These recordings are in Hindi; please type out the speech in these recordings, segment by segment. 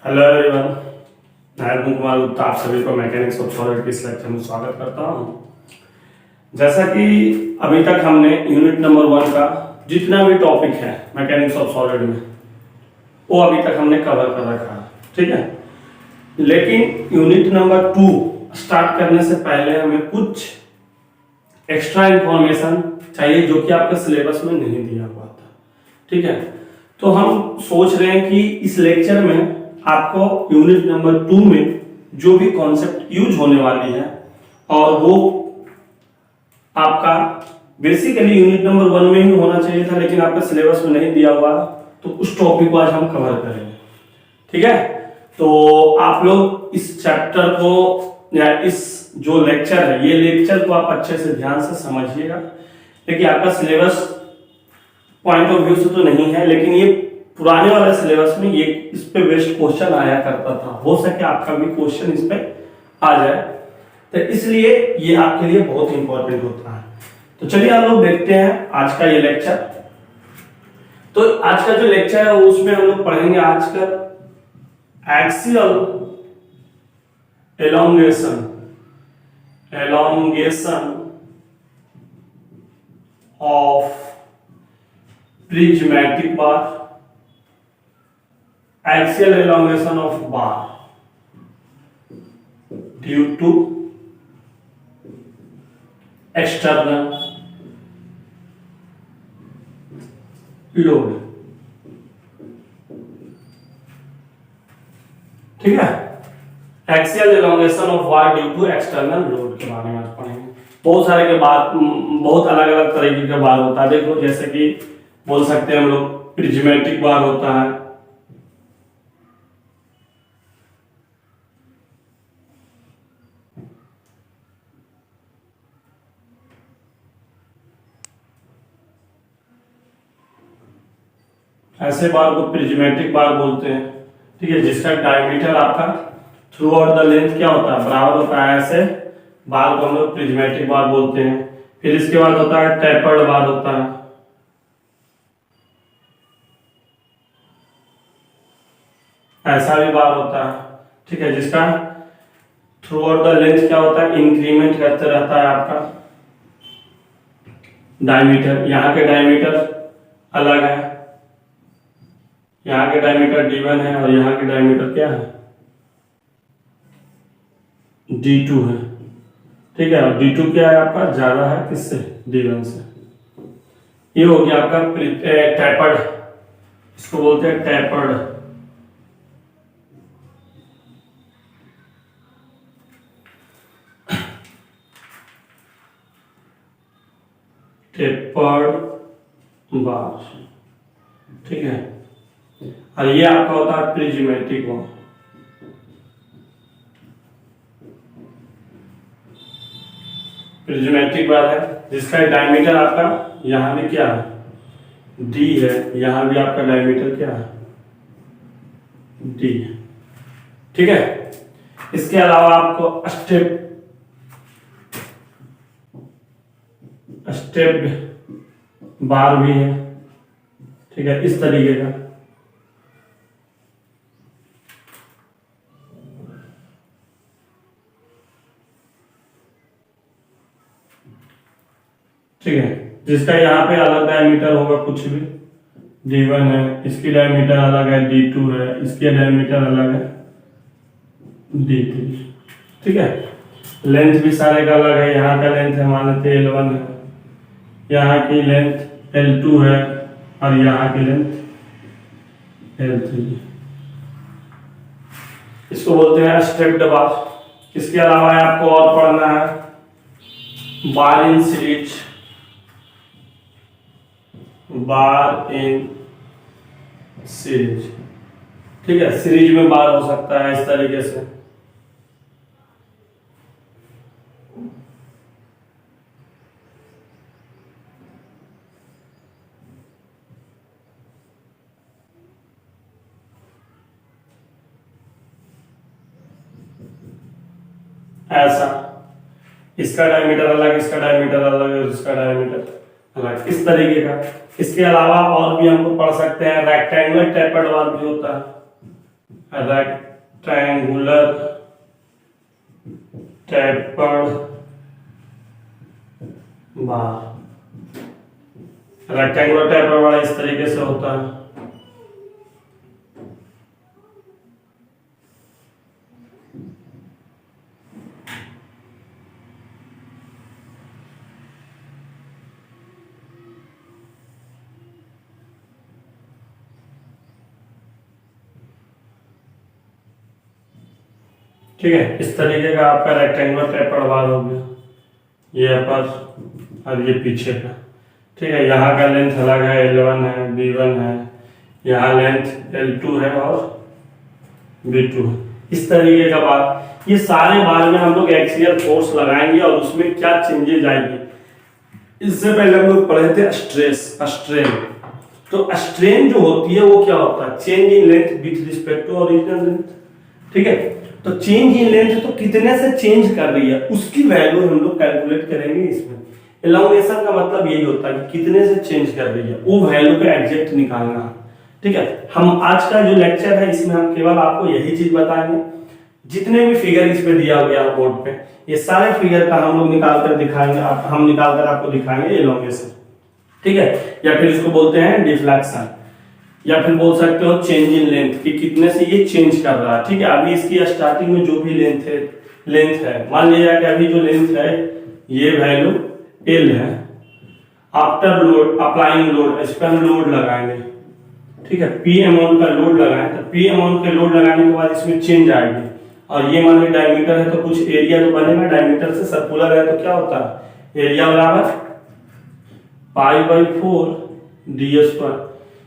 हेलो एवरीवन, मैं अर्जुन कुमार गुप्ता आप सभी को मैकेनिक्स ऑफ सॉलिड के इस लेक्चर में स्वागत करता हूं। जैसा कि अभी तक हमने यूनिट नंबर 1 का जितना भी टॉपिक है मैकेनिक्स ऑफ सॉलिड में वो अभी तक हमने कवर कर रखा है, ठीक है। लेकिन यूनिट नंबर 2 स्टार्ट करने से पहले हमें कुछ एक्स्ट्रा इंफॉर्मेशन चाहिए जो कि आपके सिलेबस में नहीं दिया हुआ था, ठीक है। तो हम सोच रहे हैं कि इस लेक्चर में आपको यूनिट नंबर 2 में जो भी कॉन्सेप्ट यूज होने वाली है और वो आपका बेसिकली यूनिट नंबर 1 में ही होना चाहिए था, लेकिन आपका सिलेबस में नहीं दिया हुआ, तो उस टॉपिक को आज हम कवर करेंगे, ठीक है। तो आप लोग इस चैप्टर को या इस जो लेक्चर है ये लेक्चर को आप अच्छे से ध्यान से समझिएगा। देखिए आपका सिलेबस पॉइंट ऑफ व्यू से तो नहीं है, लेकिन ये पुराने वाले सिलेबस में ये इस पे बेस्ड क्वेश्चन आया करता था, हो सके आपका भी क्वेश्चन इस पे आ जाए, तो इसलिए ये आपके लिए बहुत इंपॉर्टेंट होता है। तो चलिए हम लोग देखते हैं आज का ये लेक्चर। तो आज का जो लेक्चर है उसमें हम लोग पढ़ेंगे आज का axial elongation of prismatic bar, axial elongation of bar due to external load, ठीक है। Axial elongation of bar due to external load के बारे में आज पढ़ेंगे। बहुत सारे के बाद बहुत अलग अलग तरीके के बार होता है। देखो जैसे कि बोल सकते हैं हम लोग प्रिज्मेटिक बार होता है, ऐसे बार को प्रिज्मेटिक बार बोलते हैं, ठीक है, जिसका डायमीटर आपका थ्रू आउट द लेंथ क्या होता है, बराबर होता है। ऐसे बार को हम लोग प्रिज्मेटिक बार बोलते हैं। फिर इसके बाद होता है टेपर्ड बार होता है, ऐसा भी बार होता है, ठीक है, जिसका थ्रू आउट द लेंथ क्या होता है, इंक्रीमेंट करते रहता है आपका डायमीटर। यहाँ के डायमीटर अलग है, यहाँ के डायमीटर D1 है और यहाँ के डायमीटर क्या है, D2 है, ठीक है। और D2 क्या है आपका, ज्यादा है किससे, D1 से। ये हो गया आपका टेपर्ड, इसको बोलते हैं टेपर्ड। टेपर्ड बार, ठीक है। और ये आपका होता है प्रिज्मेटिक बार। प्रिज्मेटिक बार है जिसका डायमीटर आपका यहां भी क्या है, D है, यहां भी आपका डायमीटर क्या है, D है, ठीक है। इसके अलावा आपको स्टेप बार भी है, ठीक है, इस तरीके का। ठीक है, जिसका यहाँ पे अलग डायमीटर होगा, कुछ भी D1 है, इसकी डायमीटर अलग है, D2 है, इसकी डायमीटर अलग है, D3, ठीक है। लेंथ भी सारे का अलग है। यहाँ का लेंथ है मान लेते L1 है, यहाँ की लेंथ L2 है और यहाँ की लेंथ L3। इसको बोलते हैं स्टेप्ड बार। इसके अलावा आपको और पढ़ना है बार in series, bar in series, ठीक है। सीरीज में बार हो सकता है इस तरीके से, ऐसा। इसका डायमीटर अलग, इसका डायमीटर अलग, इसका डायमीटर अलग, इस तरीके का। इसके अलावा और भी हमको पढ़ सकते हैं रेक्टेंगुलर टेपर्ड बार भी होता है, रेक्टेंगुलर टेपर्ड बार। रेक्टेंगुलर टेपर्ड बार इस तरीके से होता है। ठीक है, इस तरीके का आपका रेक्टेंगुलर टेपर्ड बार हो गया, ये अपर और ये पीछे का। ठीक है, यहाँ का लेंथ अलग है, L1 है, B1 है, यहाँ लेंथ L2 है और B2 है। इस तरीके का बार, ये सारे बार में हम लोग एक्सियल फोर्स लगाएंगे और उसमें क्या चेंजेज आएंगे। इससे पहले हम लोग पढ़े थे स्ट्रेस, स्ट्रेन। तो स्ट्रेन जो होती है वो क्या होता है, change in length with respect to original length. ठीक है, तो चेंज इन लेंथ तो कितने से चेंज कर रही है उसकी वैल्यू हम लोग कैलकुलेट करेंगे इसमें। एलोंगेशन का मतलब यही होता है कि कितने से चेंज कर रही है, वो वैल्यू पे एग्जैक्ट निकालना। ठीक है, हम आज का जो लेक्चर है इसमें हम केवल आपको यही चीज बताएंगे। जितने भी फिगर इस पे दिया गया है बोर्ड पे, ये सारे फिगर का हम लोग निकाल कर दिखाएंगे, हम निकाल कर आपको दिखाएंगे एलोंगेशन। ठीक है, या फिर इसको बोलते हैं डिफ्लेक्शन, या फिर बोल सकते हो चेंज इन लेंथ कि कितने से ये चेंज कर रहा है। ठीक है, अभी इसकी स्टार्टिंग में जो भी लेंथ है मान लिया कि अभी जो लेंथ है ये वैल्यू L है। आफ्टर लोड अप्लाइंग लोड, इस पर हम लोड लगाएंगे। ठीक है, P अमाउंट का लोड लगाएं, तो P अमाउंट के लोड लगाने के बाद इसमें चेंज आएगी। और ये मान लो डायमीटर है तो कुछ एरिया तो बनेगा, डायमीटर से सर्कुलर है तो क्या होता है, एरिया बराबर π/4 ds²।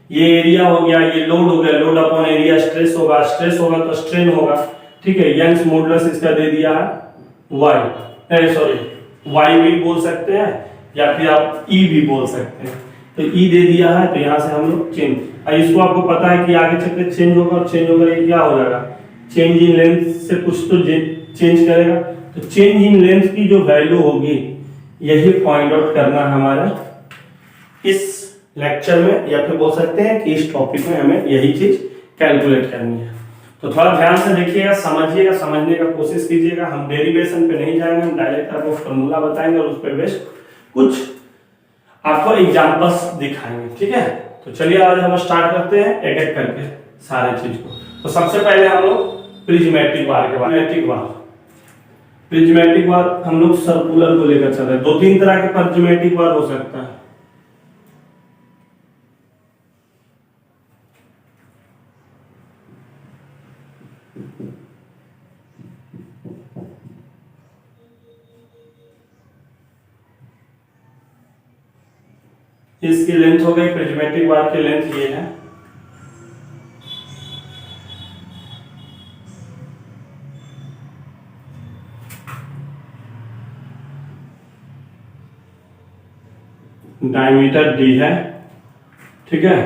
ये एरिया हो गया, ये लोड हो गया, लोड अपॉन एरिया स्ट्रेस होगा, स्ट्रेस होगा तो स्ट्रेन होगा। ठीक है, यंग्स मॉडुलस इसका दे दिया है y भी बोल सकते हैं या फिर आप E भी बोल सकते हैं। तो E दे दिया है तो यहाँ से हम लोग चेंज, इसको आपको पता है कि आगे चल के चेंज होगा, और चेंज होकर ये क्या हो जाएगा, चेंज इन लेंथ से कुछ तो चेंज करेगा। तो चेंज इन लेंथ की जो वैल्यू होगी यही फाइंड आउट करना हमारा इस लेक्चर में, या फिर बोल सकते हैं कि इस टॉपिक में हमें यही चीज कैलकुलेट करनी है। तो थोड़ा ध्यान से देखिएगा, समझिएगा, समझने का कोशिश कीजिएगा। हम डेरिवेशन पे नहीं जाएंगे, हम डायरेक्ट आपको फॉर्मूला बताएंगे और उस पर बेस्ड कुछ आपको एग्जांपल्स दिखाएंगे। ठीक है, तो चलिए आज हम स्टार्ट करते हैं एक एक करके सारे चीज को। तो सबसे पहले हम लोग प्रिज्मेटिक बार के बारे, प्रिज्मेटिक बार हम लोग सर्कुलर को लेकर चल रहे हैं। 2-3 तरह के प्रिज्मेटिक बार हो सकता है। इसकी लेंथ हो गई, प्रिज्मेटिक बार की लेंथ ये है। डायमीटर d है। ठीक है,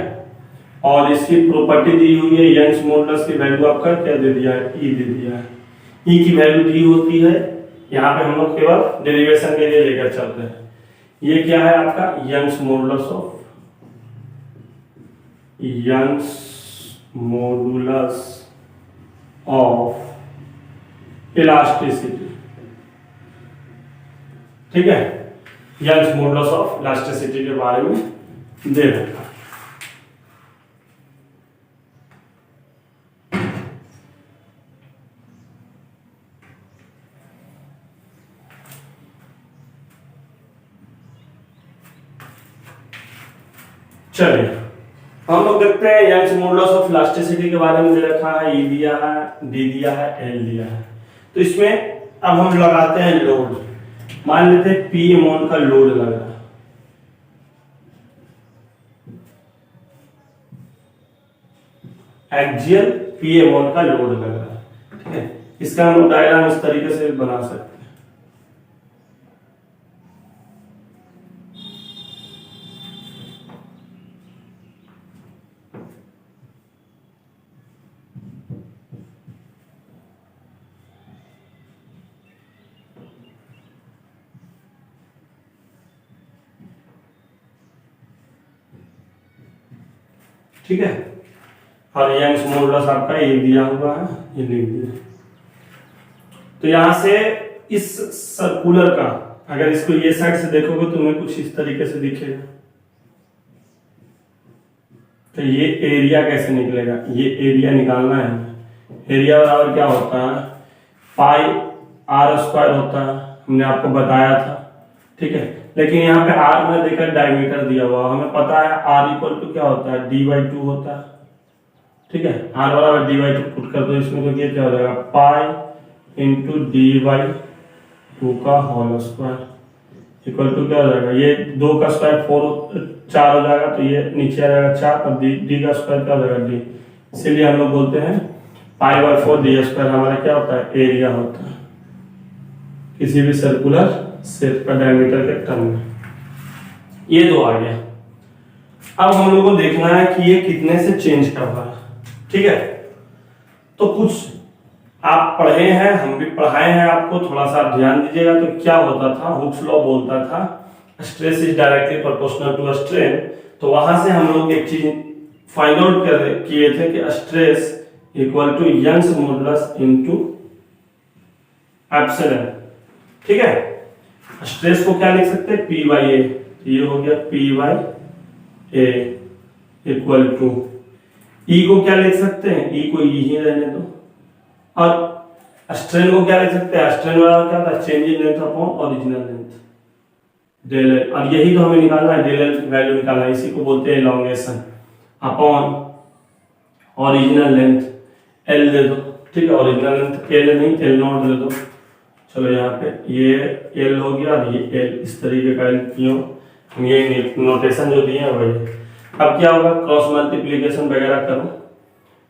और इसकी प्रॉपर्टी दी हुई है, यंग्स मॉडुलस की वैल्यू आपका क्या दे दिया है, E दे दिया है। E की वैल्यू दी होती है, यहाँ पे हम लोग केवल डेरिवेशन के लिए लेकर चलते हैं। ये क्या है आपका, यंग्स मॉडुलस ऑफ इलास्टिसिटी। ठीक है, यंग्स मॉडुलस ऑफ इलास्टिसिटी के बारे में दे रखा है। चलिए हम लोग देखते हैं यंग्स मॉडुलस ऑफ इलास्टिसिटी के बारे में दे रखा है। E दिया है, D दिया है, L दिया है। तो इसमें अब हम लगाते हैं लोड। मान लेते हैं P अमाउंट का लोड लग रहा है, एक्सियल P अमाउंट का लोड लग रहा है। ठीक है, इसका हम डायग्राम इस तरीके से बना सकते हैं। ठीक है, और यंग्स मॉडुलस आपका ये दिया हुआ है, ये लिख दिया। तो यहां से इस सर्कुलर का अगर इसको ये साइड से देखोगे तो तुम्हें कुछ इस तरीके से दिखेगा। तो ये एरिया कैसे निकलेगा, ये एरिया निकालना है। एरिया बराबर क्या होता है, पाई आर स्क्वायर होता है, हमने आपको बताया था, ठीक है। लेकिन यहाँ पे आर में देखकर डायमीटर दिया हुआ, हमें पता है आर इक्वल टू क्या होता है, डी/2 होता है, ठीक है। आर बराबर डी/2 पुट कर दो इसमें, तो ये क्या हो जाएगा, पाई इंटू डी/2 का होल स्क्वायर इक्वल टू क्या हो जाएगा, ये 2 का स्क्वायर 4 हो जाएगा, तो ये नीचे आ जाएगा 4, और डी का स्क्वायर क्या हो जाएगा, डी। इसीलिए हम लोग बोलते हैं पाई/4 डी स्क्वायर हमारा क्या होता है, एरिया होता है किसी भी सर्कुलर शेप का डायमीटर के टर्म में। ये दो आ गया। अब हम लोगों को देखना है कि ये कितने से चेंज कर रहा है, ठीक है। तो कुछ आप पढ़े हैं, हम भी पढ़ाए हैं आपको, थोड़ा सा ध्यान दीजिएगा। तो क्या होता था, हुक्स लॉ बोलता था stress is directly proportional to strain. तो वहां से हम लोग एक चीज फाइंड आउट किए थे कि stress equal to Young's modulus into epsilon, ठीक है। स्ट्रेस को क्या लिख सकते हैं, P/A, ये हो गया P/A इक्वल टू E को क्या लिख सकते हैं, E को E ही रहने दो, और स्ट्रेन को क्या लिख सकते हैं, स्ट्रेन वाला क्या था, change in length upon original length del L, और यही तो हमें निकालना है, डेल एल वैल्यू निकालना है, इसी को बोलते हैं elongation upon original length L दे दो, ठीक है। ओरिजिनल लेंथ एल नहीं, एल नॉट दे दो। चलो यहाँ पे ये एल हो गया और ये एल, इस तरीके का एल क्यों, ये नोटेशन जो दिए हैं वही। अब क्या होगा, क्रॉस मल्टीप्लीकेशन वगैरह करो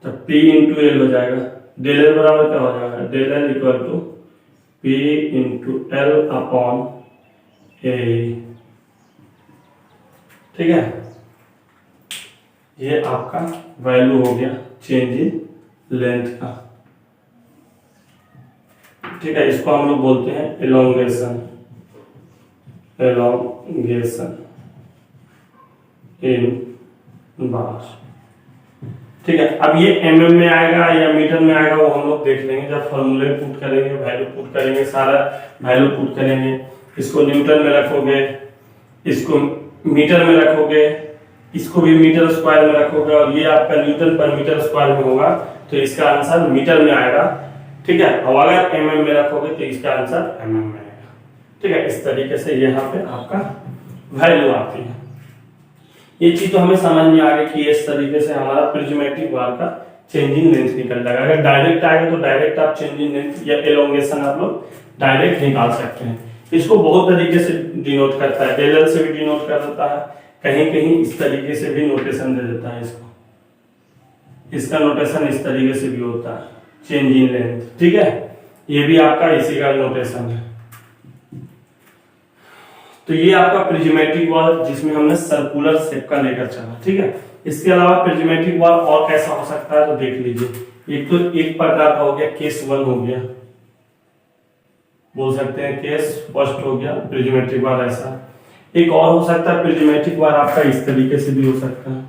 तो P इंटू एल हो जाएगा, डेल एल बराबर क्या हो जाएगा, del L equal to P into L upon A, ठीक है। ये आपका वैल्यू हो गया चेंज इन लेंथ का, ठीक है। इसको हम लोग बोलते हैं एलोंगेशन, एलोंगेशन इन बार, ठीक है। अब ये mm में आएगा या मीटर में आएगा वो हम लोग देख लेंगे जब फॉर्मूले पुट करेंगे, वैल्यू पुट करेंगे, सारा वैल्यू पुट करेंगे। इसको न्यूटन में रखोगे, इसको मीटर में रखोगे, इसको भी मीटर स्क्वायर में रखोगे, और ये आपका न्यूटन पर मीटर स्क्वायर में होगा, तो इसका आंसर मीटर में आएगा, ठीक है। और अगर mm में रखोगे तो इसका आंसर mm में आएगा, ठीक है। इस तरीके से यहाँ पे आपका वैल्यू आती है। ये चीज तो हमें समझ में आ गई कि इस तरीके से हमारा प्रिज्मेटिक बार का चेंजिंग लेंथ निकल जाएगा। अगर डायरेक्ट आएगा तो डायरेक्ट आप चेंजिंग लेंथ या एलोंगेशन आप लोग डायरेक्ट निकाल सकते हैं। इसको बहुत तरीके से डिनोट करता है, डेल एल से भी डिनोट कर देता है, कहीं कहीं इस तरीके से भी नोटेशन दे देता है इसको, इसका नोटेशन इस तरीके से भी होता है, चेंज इन लेंथ, ठीक है। ये भी आपका इसी का नोटेशन है। तो ये आपका प्रिज्मेटिक बार जिसमें हमने सर्कुलर शेप का लेकर चला, ठीक है। इसके अलावा प्रिज्मेटिक बार और कैसा हो सकता है तो देख लीजिए। एक तो एक प्रकार का हो गया केस 1 हो गया, बोल सकते हैं केस फर्स्ट हो गया प्रिज्मेटिक बार ऐसा। एक और हो सकता है प्रिज्मेटिक बार आपका इस तरीके से भी हो सकता है,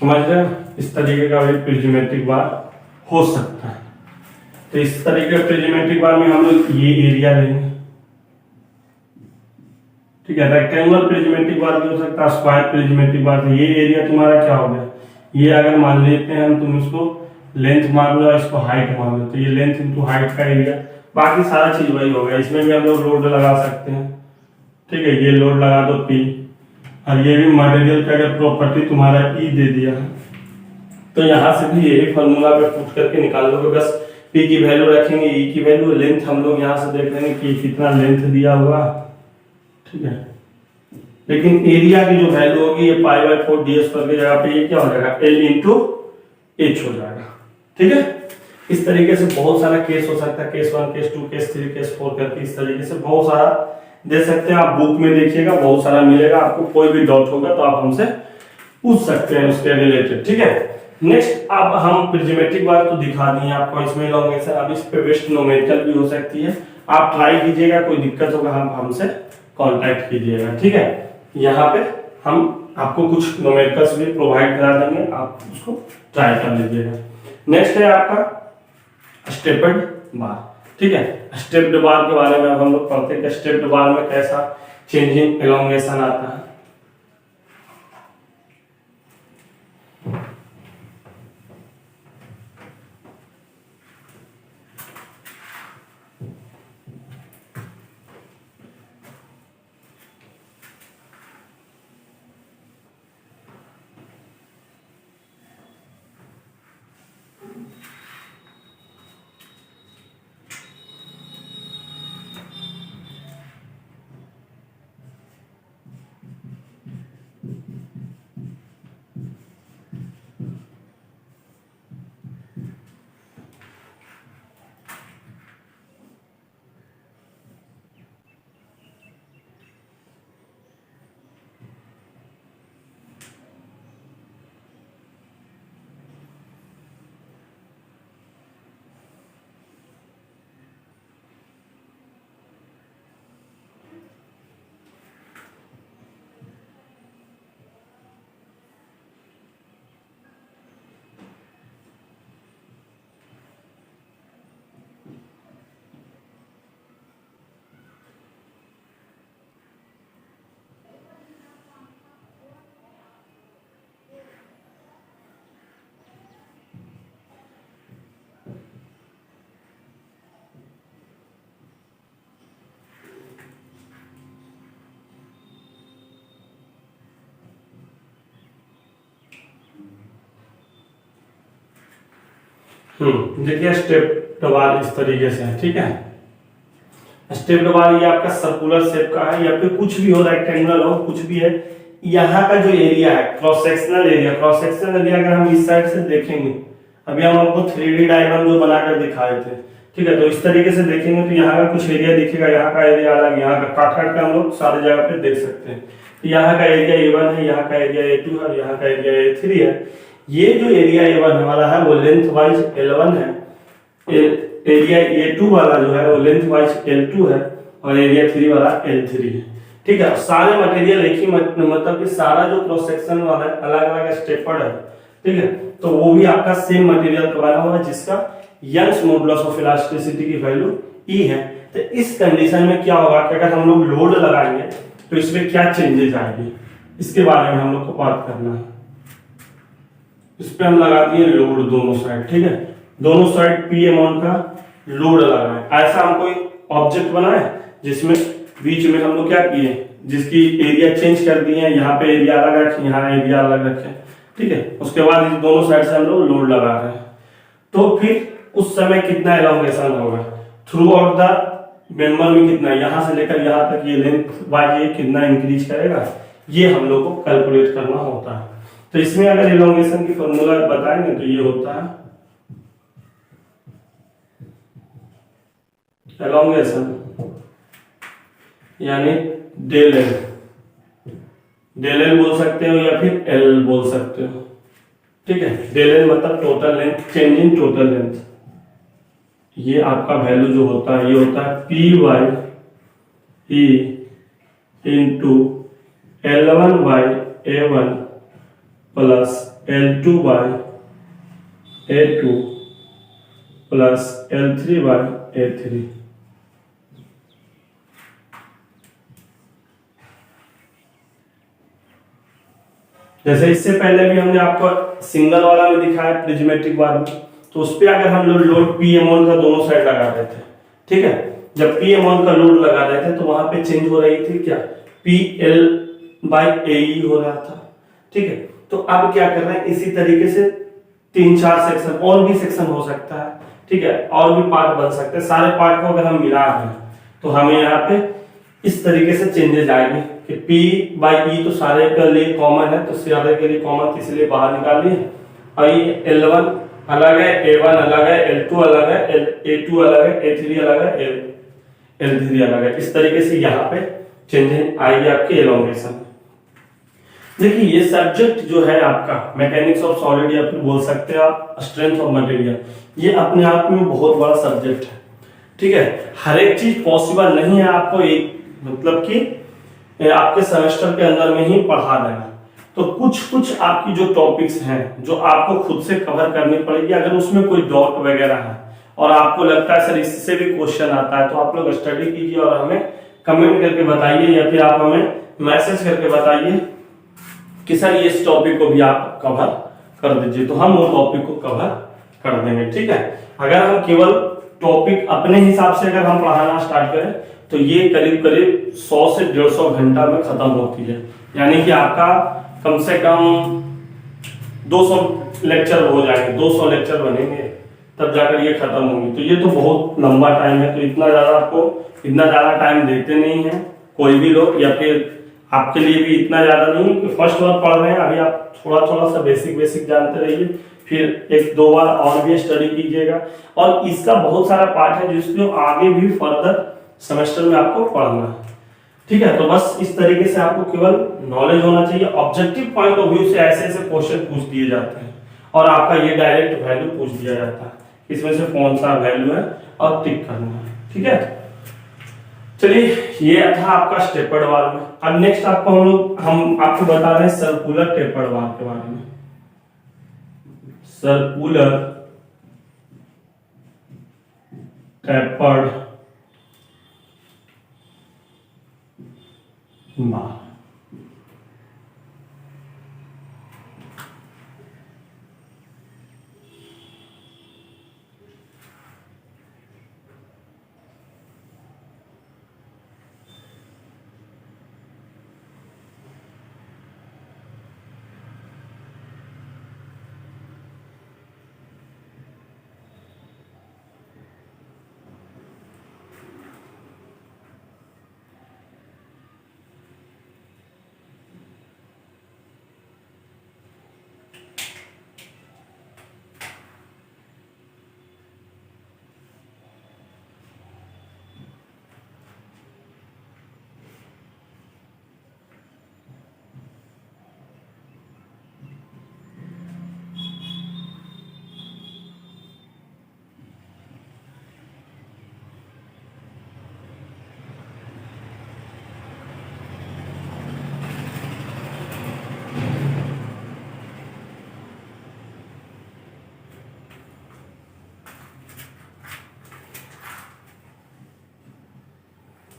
समझ रहे हो। इस तरीके का भी प्रिज्मेटिक बार हो सकता है। तो इस तरीके के प्रिज्मेटिक बार में हम लोग ये एरिया लेंगे, ठीक है। रेक्टेंगुलर प्रिज्मेटिक बार भी हो सकता है, स्क्वायर प्रिज्मेटिक बार। ये एरिया तुम्हारा क्या हो गया, ये अगर मान लेते हैं हम, तुम इसको लेंथ मान लो, इसको हाइट मान लो, तो ये लेंथ इंटू हाइट का एरिया, बाकी सारा चीज वही हो गया। इसमें भी हम लोग लोड लगा सकते हैं, ठीक है। ये लोड लगा दो P, और ये भी मटेरियल का अगर प्रॉपर्टी तुम्हारा E दे दिया है तो यहाँ से भी यही फॉर्मूला पे पुट करके निकाल लोगे। बस P की वैल्यू रखेंगे, E की वैल्यू, लेंथ हम लोग यहाँ से देख लेंगे कि कितना लेंथ दिया हुआ, ठीक है। लेकिन एरिया की जो वैल्यू होगी ये पाई बाय 4 ds पर की जगह पे ये क्या हो जाएगा L इंटू एच हो जाएगा। ठीक है, इस तरीके से बहुत सारा केस हो सकता है, केस 1 केस 2 केस 3 केस 4 करके इस तरीके से बहुत सारा दे सकते हैं। आप बुक में देखिएगा बहुत सारा मिलेगा, आपको कोई भी डाउट होगा तो आप हमसे पूछ सकते हैं उसके रिलेटेड। ठीक है, नेक्स्ट अब हम प्रिज्मेटिक बार तो दिखा दिए आपको, इसमें इलॉन्गेशन, अब इस पे बेस्ट न्यूमेरिकल भी हो सकती है। आप ट्राई कीजिएगा, कोई दिक्कत होगा हम हमसे कांटेक्ट कीजिएगा। ठीक है, यहाँ पे हम आपको कुछ न्यूमेरिकल्स भी प्रोवाइड करा देंगे, आप उसको ट्राई कर लीजिएगा। नेक्स्ट है आपका स्टेप्ड बार। ठीक है, स्टेप्ड बार के बारे में अब हम लोग पढ़ते हैं कि स्टेप्ड बार में कैसा चेंजिंग एलोंगेशन आता है। देखिए स्टेप्ड बार इस तरीके से है। ठीक है, स्टेप्ड बार ये आपका सर्कुलर शेप का है या फिर कुछ भी हो, रेक्टेंगुलर हो, कुछ भी है। यहाँ का जो एरिया है क्रॉस सेक्शनल एरिया अगर हम इस साइड से देखेंगे, अभी हम आपको 3D डायग्राम जो बनाकर दिखाए थे। ठीक है, तो इस तरीके से देखेंगे तो यहाँ का कुछ एरिया दिखेगा, यहाँ का एरिया अलग, यहाँ का काट काट के हम लोग सारी जगह पे देख सकते हैं। यहाँ का एरिया A1 है, यहाँ का एरिया A2 है, यहाँ का एरिया A3 है। ये जो एरिया A1 वाला है वो लेंथ वाइज L1 है, एरिया A2 वाला जो है वो लेंथ वाइज L2 है और एरिया 3 वाला L3 है। ठीक है, सारे मटेरियल एक ही मतलब कि सारा जो क्रॉस सेक्शन वाला है अलग अलग स्टेपर्ड है। ठीक है, तो वो भी आपका सेम मटेरियल का बना हुआ है जिसका यंग्स मॉडुलस ऑफ इलास्टिसिटी की वैल्यू E है। तो इस कंडीशन में क्या होगा कि अगर हम लोग लोड लगाएंगे तो इसमें क्या चेंजेस आएंगे, इसके बारे में हम लोग को बात करना है। इस पे हम लगा दिए लोड दोनों साइड। ठीक है, दोनों साइड P अमाउंट का लोड लगाए। ऐसा हम कोई ऑब्जेक्ट बनाए जिसमें बीच में हम लोग क्या किए, जिसकी एरिया चेंज कर दिए, यहाँ पे एरिया अलग रखे, यहाँ एरिया अलग रखे। ठीक है, उसके बाद दोनों साइड से हम लोग लोड लगा रहे हैं, तो फिर उस समय कितना एलोंगेशन होगा थ्रू आउट द मेंबर में, कितना यहाँ से लेकर यहाँ तक ये लेंथ वाइज ये कितना इंक्रीज करेगा, ये हम लोग को कैलकुलेट करना होता है। तो इसमें अगर एलोंगेशन की फॉर्मूला बताएंगे तो ये होता है एलोंगेशन यानी डेल एल बोल सकते हो या फिर एल बोल सकते हो। ठीक है, डेल एल मतलब total length, change in total length. ये आपका वैल्यू जो होता है ये होता है P Y E into L1 by A1 plus L2 by A2 plus L3 by A3। जैसे इससे पहले भी हमने आपको सिंगल वाला में दिखाया प्रिज्मेटिक बार में, तो उस पर अगर हम लोड P अमाउंट का दोनों साइड लगा रहे थे। ठीक है, जब P अमाउंट का लोड लगा रहे थे तो वहां पे चेंज हो रही थी क्या, PL बाई AE हो रहा था। ठीक है, तो अब क्या कर रहे हैं, इसी तरीके से 3-4 सेक्शन और भी सेक्शन हो सकता है। ठीक है, और भी पार्ट बन सकते हैं। सारे पार्ट को अगर हम मिला रहे हैं तो हमें यहाँ पे इस तरीके से चेंजेस आएंगे कि P बाई ई तो सारे के लिए कॉमन है, तो सारे के लिए कॉमन इसलिए बाहर निकाल लिए। और ये L1 अलग है, A1 अलग है, L2 अलग है, A2 अलग है, A3 अलग है, L3 अलग है। इस तरीके से यहाँ पे चेंजेस आएगी आपके एलोंगेशन में। देखिए ये सब्जेक्ट जो है आपका मैकेनिक्स ऑफ सॉलिड या फिर बोल सकते हैं आप स्ट्रेंथ ऑफ मटेरियल, ये अपने आप में बहुत बड़ा सब्जेक्ट है। ठीक है, हर एक चीज पॉसिबल नहीं है आपको एक मतलब कि आपके सेमेस्टर के अंदर में ही पढ़ा देना। तो कुछ कुछ आपकी जो टॉपिक्स हैं जो आपको खुद से कवर करनी पड़ेगी। अगर उसमें कोई डाउट वगैरह है और आपको लगता है सर इससे भी क्वेश्चन आता है, तो आप लोग स्टडी कीजिए और हमें कमेंट करके बताइए या फिर आप हमें मैसेज करके बताइए कि सर इस टॉपिक को भी आप कवर कर दीजिए, तो हम वो टॉपिक को कवर कर देंगे। ठीक है, अगर हम केवल टॉपिक अपने हिसाब से अगर हम पढ़ाना स्टार्ट करें तो ये करीब करीब 100 से 150 घंटा में खत्म होती है। यानी कि आपका कम से कम 200 लेक्चर हो जाएंगे, 200 लेक्चर बनेंगे तब जाकर ये खत्म होंगी। तो ये तो बहुत लंबा टाइम है, तो इतना ज्यादा टाइम देते नहीं है कोई भी लोग, या फिर आपके लिए भी इतना ज्यादा नहीं कि फर्स्ट बार पढ़ रहे हैं, अभी आप थोड़ा थोड़ा सा बेसिक जानते रहिए, फिर एक दो बार और भी स्टडी कीजिएगा। और इसका बहुत सारा पार्ट है जिसको आगे भी फर्दर सेमेस्टर में आपको पढ़ना है। ठीक है, तो बस इस तरीके से आपको केवल नॉलेज होना चाहिए। ऑब्जेक्टिव पॉइंट ऑफ व्यू से ऐसे ऐसे क्वेश्चन पूछ दिए जाते हैं और आपका ये डायरेक्ट वैल्यू पूछ दिया जाता है, इसमें से कौन सा वैल्यू है और टिक करना है। ठीक है, चलिए ये था आपका स्टेपर्ड वार में। अब नेक्स्ट हम आपको बता रहे हैं सर्कुलर टेपर्ड वार के बारे में। सर्कुलर टेपर्ड वार।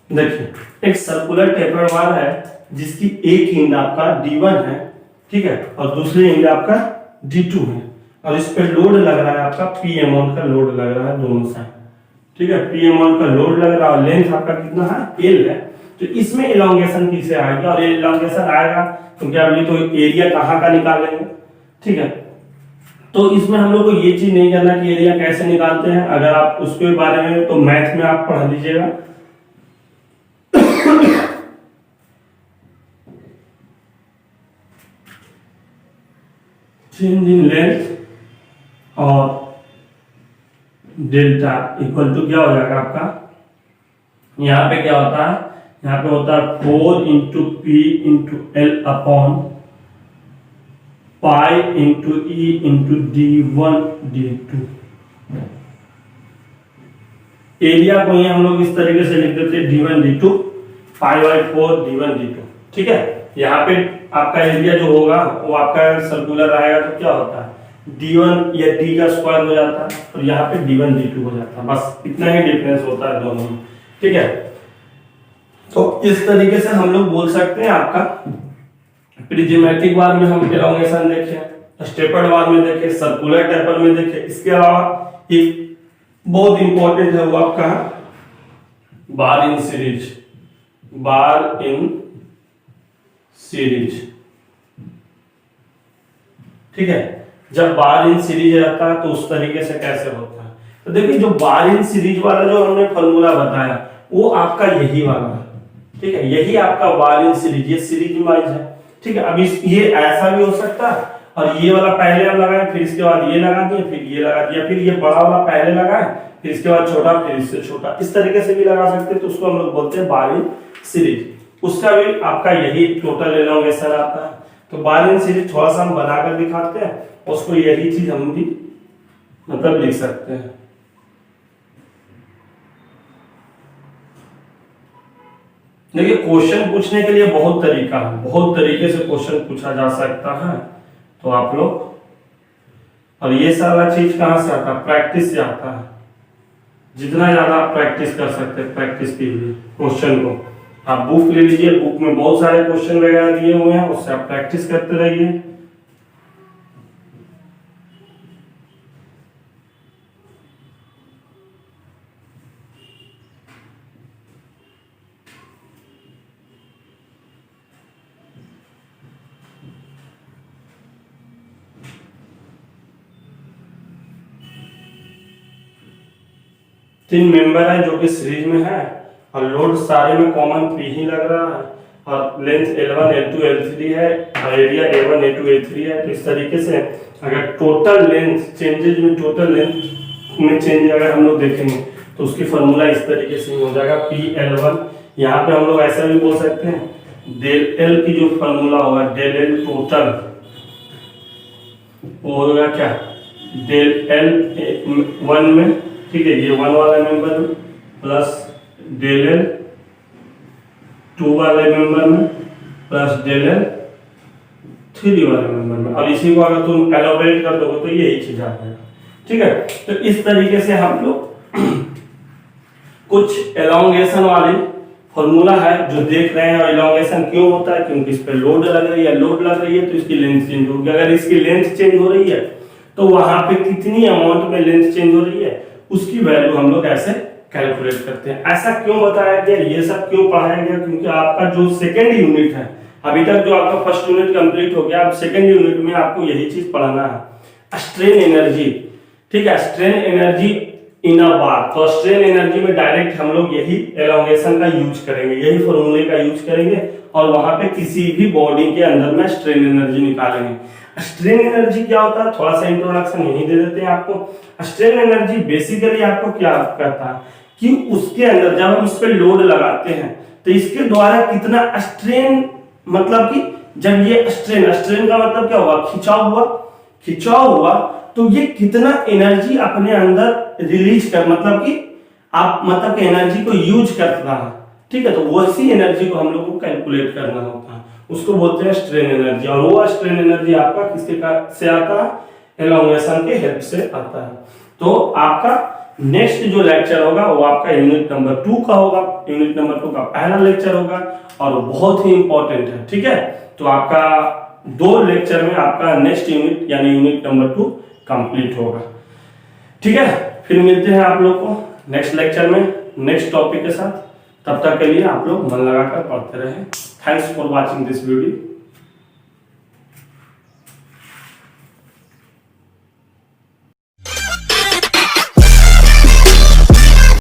देखिए एक सर्कुलर टेपर्ड वार है जिसकी एक एंड आपका D1 है, ठीक है, और दूसरी एंड आपका D2 है, और इस पे लोड लग रहा है आपका P अमाउंट का लोड लग रहा है दोनों साइड। ठीक है, P अमाउंट का लोड लग रहा है और लेंथ आपका कितना है L है। तो इसमें एलोंगेशन किसे आएगा, और एलोंगेशन आएगा क्योंकि अभी तो एरिया कहाँ का निकालेंगे। ठीक है, तो इसमें हम लोग को ये चीज नहीं करना कि एरिया कैसे निकालते हैं। अगर आप उसके बारे में तो मैथ में आप पढ़ लीजिएगा। चेंज इन लेंथ और डेल्टा इक्वल टू क्या हो जाएगा आपका, यहाँ पे क्या होता है, यहाँ पे होता है 4 into P into L upon pi into E into D1 D2। Area को हम लोग इस तरीके से लिख देते हैं D1 D2 pi by 4 D1 D2। ठीक है, यहाँ पे आपका एरिया जो होगा वो आपका सर्कुलर आएगा तो क्या होता है D1 या D का स्क्वायर हो जाता है और यहाँ पे D1 D2 हो जाता है, बस इतना ही डिफरेंस होता है दोनों में। ठीक है, तो इस तरीके से हम लोग बोल सकते हैं आपका प्रिज्मेटिक वार में हम एलोंगेशन देखे, स्टेपर्ड वार में देखे, सर्कुलर टेपर में देखे। इसके अलावा एक बहुत इंपॉर्टेंट है वो आपका बार in series, bar in series. ठीक है, जब बार इन सीरीज रहता है तो उस तरीके से कैसे होता है, तो देखिए जो बार इन सीरीज वाला जो हमने फॉर्मूला बताया वो आपका यही वाला है। ठीक है, यही आपका बार इन सीरीज, ये सीरीज वाइज है। ठीक है, अब ये ऐसा भी हो सकता है, और ये वाला पहले हम लगाए, फिर इसके बाद ये लगा दिए, फिर ये लगा दिया, फिर ये बड़ा वाला पहले लगाए, फिर इसके बाद छोटा, फिर इससे छोटा, इस तरीके से भी लगा सकते हैं। तो उसको हम लोग बोलते हैं बार इन सीरीज। उसका भी आपका यही टोटल एलोंगेशन आता है। तो बार इन सीरीज थोड़ा सा हम बनाकर दिखाते हैं, उसको यही चीज हम भी मतलब लिख सकते हैं। देखिए, क्वेश्चन पूछने के लिए बहुत तरीका है, बहुत तरीके से क्वेश्चन पूछा जा सकता है। तो आप लोग, और ये सारा चीज कहां से आता है? प्रैक्टिस से आता है। जितना ज्यादा आप प्रैक्टिस कर सकते हैं, प्रैक्टिस कीजिए क्वेश्चन को। आप बुक ले लीजिए, बुक में बहुत सारे क्वेश्चन वगैरह दिए हुए हैं, उससे आप प्रैक्टिस करते रहिए। तीन मेंबर है जो कि सीरीज में है, और लोड सारे में कॉमन पी ही लग रहा है, और लेंथ L1 L2 L3 है, और एरिया A1 A2 A3 है। तो इस तरीके से अगर टोटल लेंथ चेंजेज में, टोटल लेंथ में चेंज अगर हम लोग देखेंगे तो उसकी फॉर्मूला इस तरीके से हो जाएगा PL1। यहाँ पे हम लोग ऐसा भी बोल सकते हैं, डेल L की जो फॉर्मूला होगा, डेल L टोटल, वो होगा क्या? डेल L 1 में, ठीक है, ये 1 वाला मेंबर में, प्लस डेल L 2 वाले मेंबर में, प्लस डेल L 3 वाले मेंबर में। और इसी को अगर तुम एलोबरेट कर दोगे तो यही चीज आ जाएगा। ठीक है, तो इस तरीके से हम लोग कुछ एलोंगेशन वाली फॉर्मूला है जो देख रहे हैं। और एलोंगेशन क्यों होता है? क्योंकि इस पे लोड लग रही है, लोड लग रही है तो इसकी लेंथ चेंज होगी। अगर इसकी लेंथ चेंज हो रही है तो वहां पे कितनी अमाउंट में लेंथ चेंज हो रही है उसकी वैल्यू हम लोग ऐसे कैलकुलेट करते हैं। ऐसा क्यों बताया गया, ये सब क्यों पढ़ाया गया? क्योंकि आपका जो सेकेंड यूनिट है, अभी तक जो आपका फर्स्ट यूनिट कंप्लीट हो गया, अब सेकेंड यूनिट में आपको यही चीज पढ़ाना है, स्ट्रेन एनर्जी। ठीक है, स्ट्रेन एनर्जी इन अ बार। तो स्ट्रेन एनर्जी में डायरेक्ट हम लोग यही एलोंगेशन का यूज करेंगे, यही फॉर्मूले का यूज करेंगे, और वहां पे किसी भी बॉडी के अंदर में स्ट्रेन एनर्जी निकालेंगे। स्ट्रेन एनर्जी क्या होता है, थोड़ा सा इंट्रोडक्शन यही दे देते हैं आपको। स्ट्रेन एनर्जी बेसिकली आपको क्या करता है कि उसके अंदर जब हम उस पर लोड लगाते हैं तो इसके द्वारा कितना स्ट्रेन, मतलब कि जब ये स्ट्रेन, स्ट्रेन का मतलब क्या हुआ? खिंचाव हुआ, तो ये कितना एनर्जी अपने अंदर रिलीज कर, मतलब कि आप मतलब कि एनर्जी को यूज करता है। ठीक है, तो वैसी एनर्जी को हम लोग को कैलकुलेट करना होता है, उसको बोलते हैं स्ट्रेन एनर्जी। और वो स्ट्रेन एनर्जी आपका किसके से आता है? एलोंगेशन के हेल्प से आता है। तो आपका नेक्स्ट जो लेक्चर होगा वो आपका यूनिट नंबर 2 का होगा। यूनिट नंबर 2 का पहला लेक्चर होगा और बहुत ही इंपॉर्टेंट है। ठीक है, तो आपका 2 लेक्चर में आपका नेक्स्ट यूनिट यानी यूनिट नंबर 2 कंप्लीट होगा। ठीक है, फिर मिलते हैं आप लोग को नेक्स्ट लेक्चर में नेक्स्ट टॉपिक के साथ। तब तक के लिए आप लोग मन लगाकर पढ़ते रहें। Thanks for watching this video.